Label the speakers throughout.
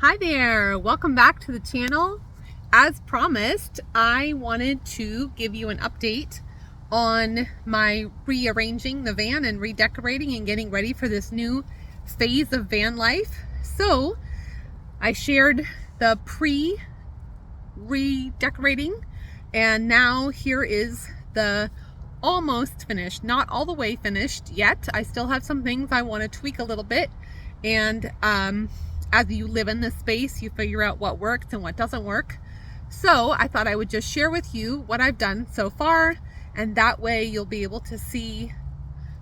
Speaker 1: Hi there, welcome back to the channel. As promised, I wanted to give you an update on my rearranging the van and redecorating and getting ready for this new phase of van life. So I shared the pre-redecorating, and now here is the almost finished, not all the way finished yet. I still have some things I want to tweak a little bit, and as you live in this space, you figure out what works and what doesn't work. So I thought I would just share with you what I've done so far, and that way you'll be able to see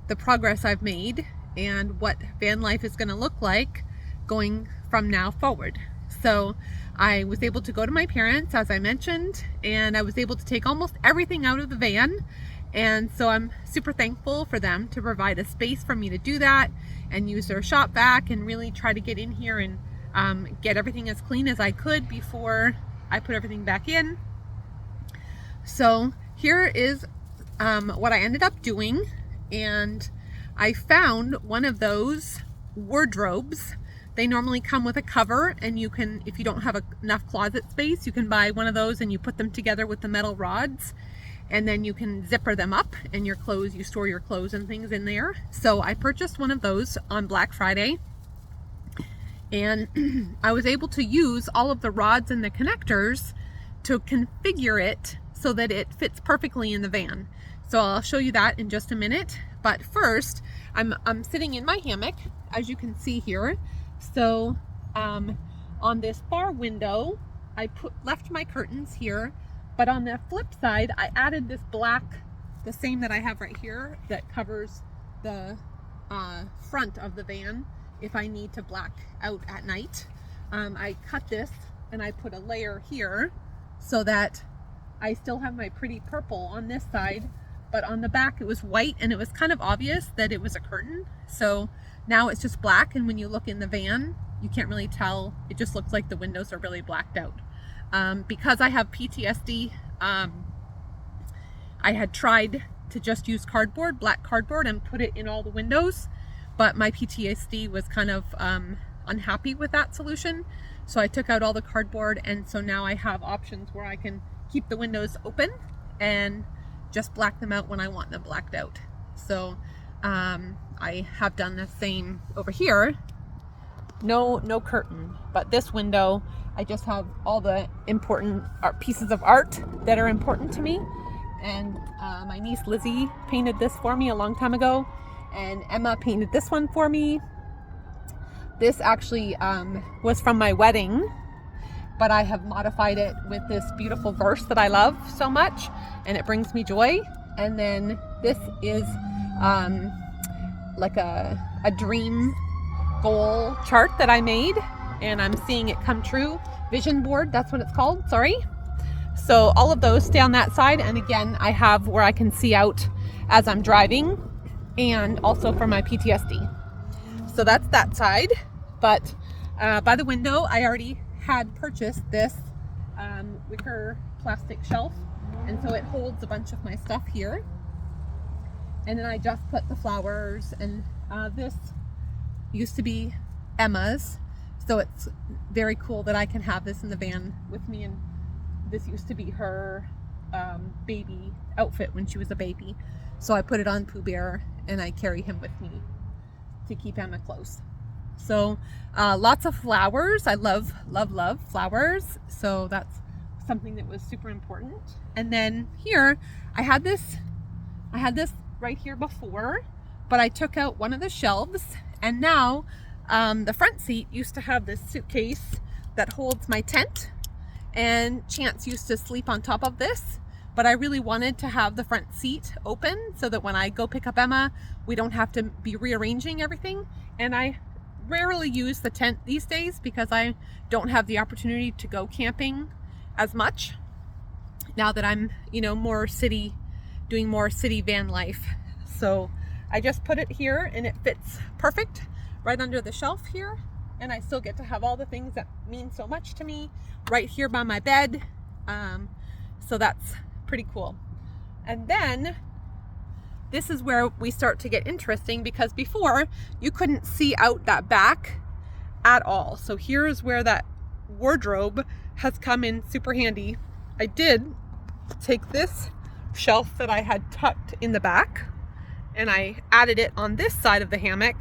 Speaker 1: the progress I've made and what van life is going to look like going from now forward. So I was able to go to my parents, as I mentioned, and I was able to take almost everything out of the van. And so I'm super thankful for them to provide a space for me to do that and use their shop vac and really try to get in here and get everything as clean as I could before I put everything back in. So here is what I ended up doing, and I found one of those wardrobes. They normally come with a cover, and you can, if you don't have enough closet space, you can buy one of those and you put them together with the metal rods, and then you can zipper them up, and your clothes, you store your clothes and things in there. So I purchased one of those on Black Friday, and I was able to use all of the rods and the connectors to configure it so that it fits perfectly in the van. So I'll show you that in just a minute. But first, I'm sitting in my hammock, as you can see here. So on this far window, I left my curtains here. But on the flip side, I added this black, the same that I have right here, that covers the front of the van if I need to black out at night. I cut this and I put a layer here so that I still have my pretty purple on this side, but on the back it was white, and it was kind of obvious that it was a curtain. So now it's just black, and when you look in the van, you can't really tell. It just looks like the windows are really blacked out. Because I have PTSD, I had tried to just use cardboard, black cardboard, and put it in all the windows, but my PTSD was kind of unhappy with that solution. So I took out all the cardboard, and so now I have options where I can keep the windows open and just black them out when I want them blacked out. So I have done the same over here. No curtain, but this window, I just have all the important pieces of art that are important to me. And my niece Lizzie painted this for me a long time ago, and Emma painted this one for me. This actually was from my wedding, but I have modified it with this beautiful verse that I love so much, and it brings me joy. And then this is like a dream goal chart that I made, and I'm seeing it come true. Vision board, that's what it's called, sorry. So all of those stay on that side, and again, I have where I can see out as I'm driving, and also for my PTSD. So that's that side. But by the window, I already had purchased this wicker plastic shelf, and so it holds a bunch of my stuff here. And then I just put the flowers, and this used to be Emma's, so it's very cool that I can have this in the van with me. And this used to be her baby outfit when she was a baby, so I put it on Pooh Bear, and I carry him with me to keep Emma close. So lots of flowers. I love flowers, so that's something that was super important. And then here I had this right here before, but I took out one of the shelves, and now the front seat used to have this suitcase that holds my tent, and Chance used to sleep on top of this, but I really wanted to have the front seat open so that when I go pick up Emma, we don't have to be rearranging everything. And I rarely use the tent these days because I don't have the opportunity to go camping as much now that I'm, doing more city van life. So I just put it here, and it fits perfect right under the shelf here, and I still get to have all the things that mean so much to me right here by my bed. So that's pretty cool. And then this is where we start to get interesting, because before you couldn't see out that back at all. So here is where that wardrobe has come in super handy. I did take this shelf that I had tucked in the back and I added it on this side of the hammock.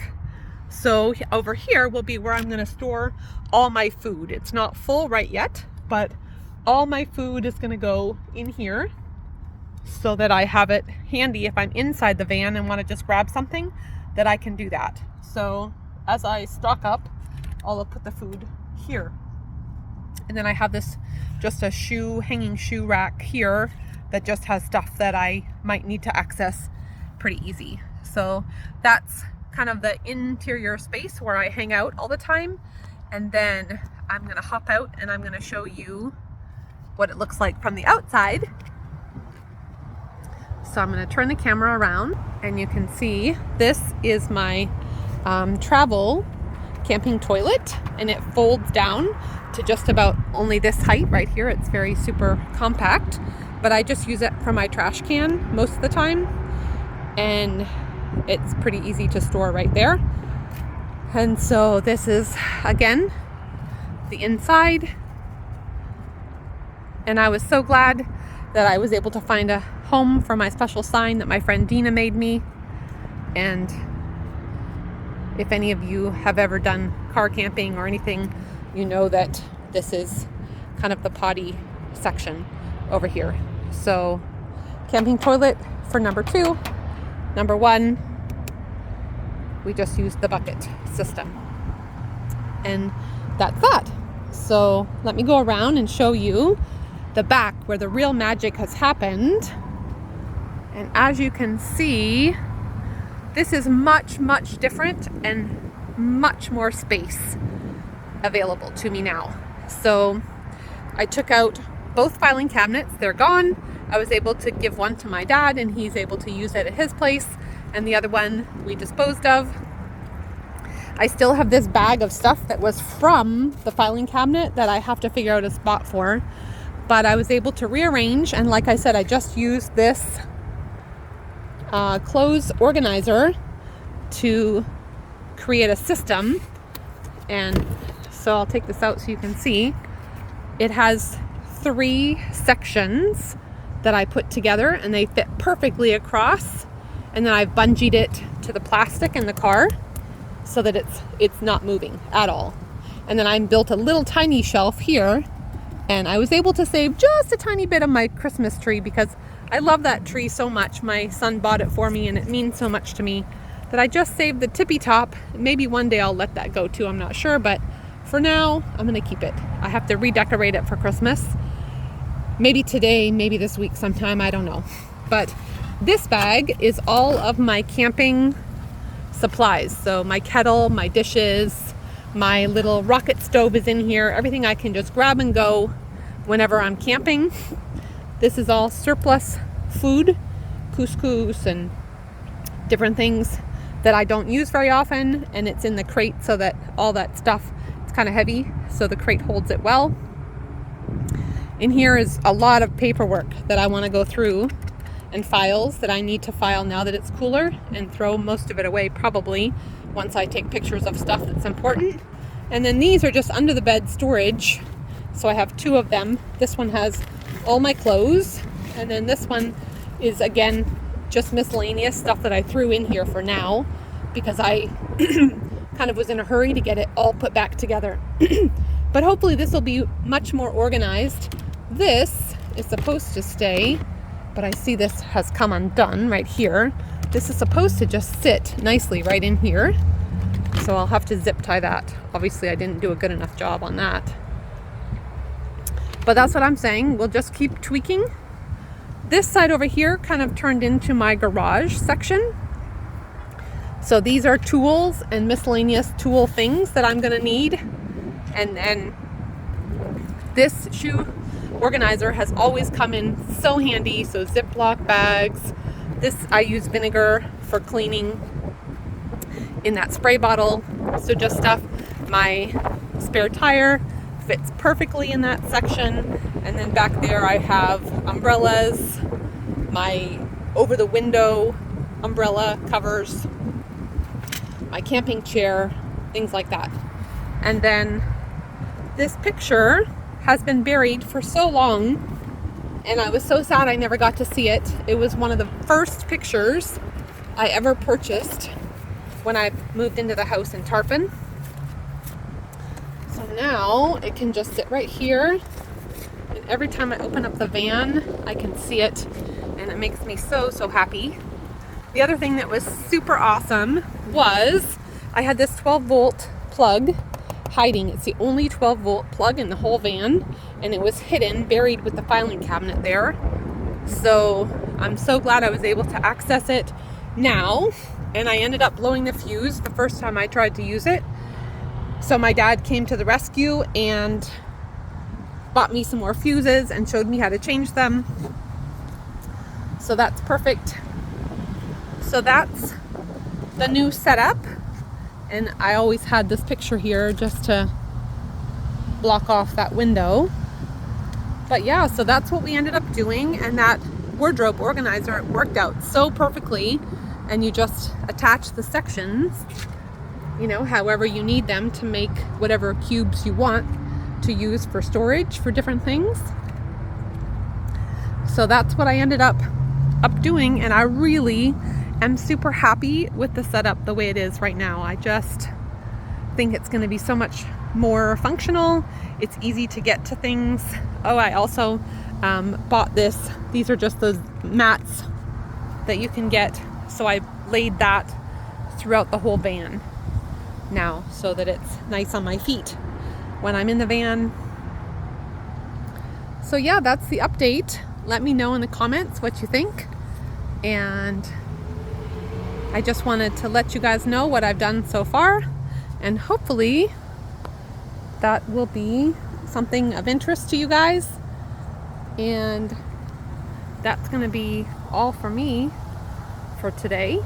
Speaker 1: So over here will be where I'm going to store all my food. It's not full right yet, but all my food is going to go in here so that I have it handy if I'm inside the van and want to just grab something, that I can do that. So as I stock up, I'll put the food here. And then I have this, just a hanging shoe rack here that just has stuff that I might need to access pretty easy. So that's kind of the interior space where I hang out all the time. And then I'm gonna hop out and I'm gonna show you what it looks like from the outside. So I'm gonna turn the camera around and you can see this is my travel camping toilet, and it folds down to just about only this height right here. It's very super compact, but I just use it for my trash can most of the time, and it's pretty easy to store right there. And so this is, again, the inside. And I was so glad that I was able to find a home for my special sign that my friend Dina made me. And if any of you have ever done car camping or anything, you know that this is kind of the potty section over here. So camping toilet for number 2. Number 1, we just use the bucket system. And that's that. So let me go around and show you the back where the real magic has happened. And as you can see, this is much, much different and much more space available to me now. So I took out both filing cabinets. They're gone. I was able to give one to my dad and he's able to use it at his place, and the other one we disposed of. I still have this bag of stuff that was from the filing cabinet that I have to figure out a spot for, but I was able to rearrange, and like I said, I just used this clothes organizer to create a system. And so I'll take this out so you can see. It has 3 sections that I put together and they fit perfectly across, and then I've bungeed it to the plastic in the car so that it's not moving at all. And then I built a little tiny shelf here, and I was able to save just a tiny bit of my Christmas tree because I love that tree so much. My son bought it for me and it means so much to me that I just saved the tippy top. Maybe one day I'll let that go too, I'm not sure, but for now I'm gonna keep it. I have to redecorate it for Christmas. Maybe today, maybe this week sometime, I don't know. But this bag is all of my camping supplies. So my kettle, my dishes, my little rocket stove is in here. Everything I can just grab and go whenever I'm camping. This is all surplus food, couscous and different things that I don't use very often, and it's in the crate so that all that stuff, it's kind of heavy, so the crate holds it well. In here is a lot of paperwork that I want to go through, and files that I need to file now that it's cooler, and throw most of it away probably once I take pictures of stuff that's important. And then these are just under the bed storage, so I have 2 of them. This one has all my clothes, and then this one is again just miscellaneous stuff that I threw in here for now because I kind of was in a hurry to get it all put back together. But hopefully this will be much more organized. This is supposed to stay, but I see this has come undone right here. This is supposed to just sit nicely right in here, so I'll have to zip tie that. Obviously I didn't do a good enough job on that. But that's what I'm saying. We'll just keep tweaking. This side over here kind of turned into my garage section. So these are tools and miscellaneous tool things that I'm gonna need. And then this shoe organizer has always come in so handy. So Ziploc bags. This, I use vinegar for cleaning in that spray bottle. So just stuff. My spare tire fits perfectly in that section. And then back there I have umbrellas, my over the window umbrella covers, my camping chair, things like that. And then this picture has been buried for so long, and I was so sad I never got to see it. It was one of the first pictures I ever purchased when I moved into the house in Tarpon. So now it can just sit right here, and every time I open up the van, I can see it, and it makes me so, so happy. The other thing that was super awesome was I had this 12-volt plug hiding. It's the only 12-volt plug in the whole van, and it was hidden, buried with the filing cabinet there. So I'm so glad I was able to access it now, and I ended up blowing the fuse the first time I tried to use it. So my dad came to the rescue and bought me some more fuses and showed me how to change them. So that's perfect. So that's the new setup, and I always had this picture here just to block off that window. But yeah, so that's what we ended up doing, and that wardrobe organizer worked out so perfectly. And you just attach the sections, you know, however you need them to make whatever cubes you want to use for storage for different things. So that's what I ended up doing, and I really am super happy with the setup the way it is right now. I just think it's going to be so much more functional. It's easy to get to things. Oh, I also bought this. These are just those mats that you can get. So I laid that throughout the whole van now so that it's nice on my feet when I'm in the van. So yeah, that's the update. Let me know in the comments what you think. And I just wanted to let you guys know what I've done so far, and hopefully that will be something of interest to you guys. And that's going to be all for me for today.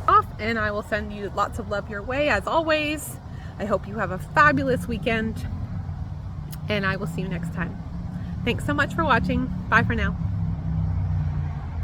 Speaker 1: Off, and I will send you lots of love your way as always. I hope you have a fabulous weekend, and I will see you next time. Thanks so much for watching. Bye for now.